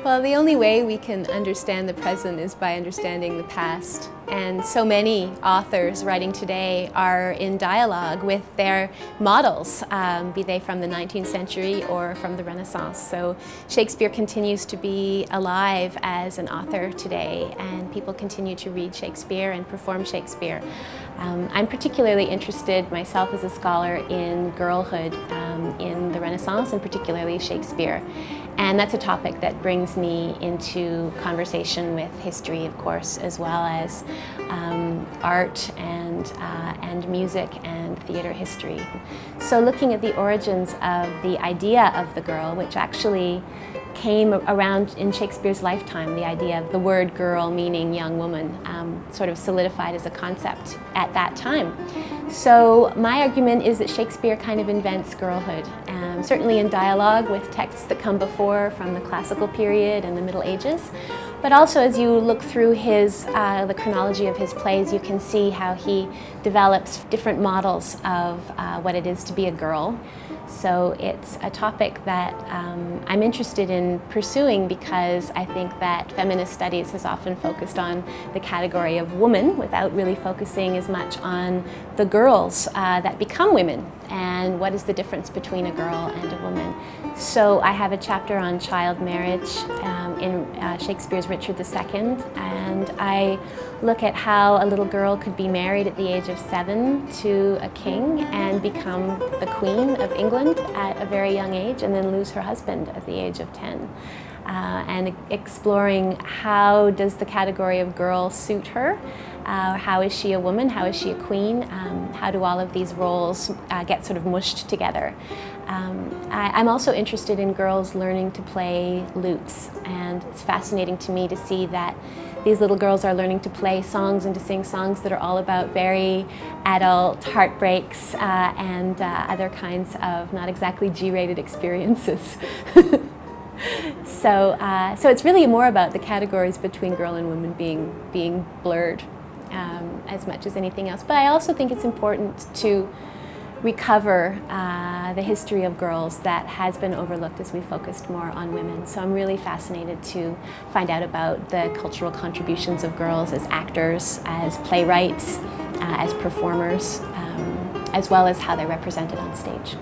Well, the only way we can understand the present is by understanding the past. And so many authors writing today are in dialogue with their models, be they from the 19th century or from the Renaissance. So Shakespeare continues to be alive as an author today, and people continue to read Shakespeare and perform Shakespeare. I'm particularly interested myself as a scholar in girlhood in the Renaissance, and particularly Shakespeare. And that's a topic that brings me into conversation with history, of course, as well as art and music and theater history. So looking at the origins of the idea of the girl, which actually came around in Shakespeare's lifetime, the idea of the word girl meaning young woman, sort of solidified as a concept at that time. So my argument is that Shakespeare kind of invents girlhood, certainly in dialogue with texts that come before from the classical period and the Middle Ages. But also as you look through the chronology of his plays, you can see how he develops different models of what it is to be a girl. So it's a topic that I'm interested in pursuing because I think that feminist studies has often focused on the category of woman without really focusing as much on the girls that become women and what is the difference between a girl and a woman. So I have a chapter on child marriage in Shakespeare's Richard II, and I look at how a little girl could be married at the age of 7 to a king and become the Queen of England at a very young age, and then lose her husband at the age of 10. And exploring how does the category of girl suit her, how is she a woman, how is she a queen, how do all of these roles get sort of mushed together. I'm also interested in girls learning to play lutes, and it's fascinating to me to see that these little girls are learning to play songs and to sing songs that are all about very adult heartbreaks and other kinds of not exactly G-rated experiences. So it's really more about the categories between girl and woman being blurred as much as anything else. But I also think it's important to recover the history of girls that has been overlooked as we focused more on women. So I'm really fascinated to find out about the cultural contributions of girls as actors, as playwrights, as performers, as well as how they're represented on stage.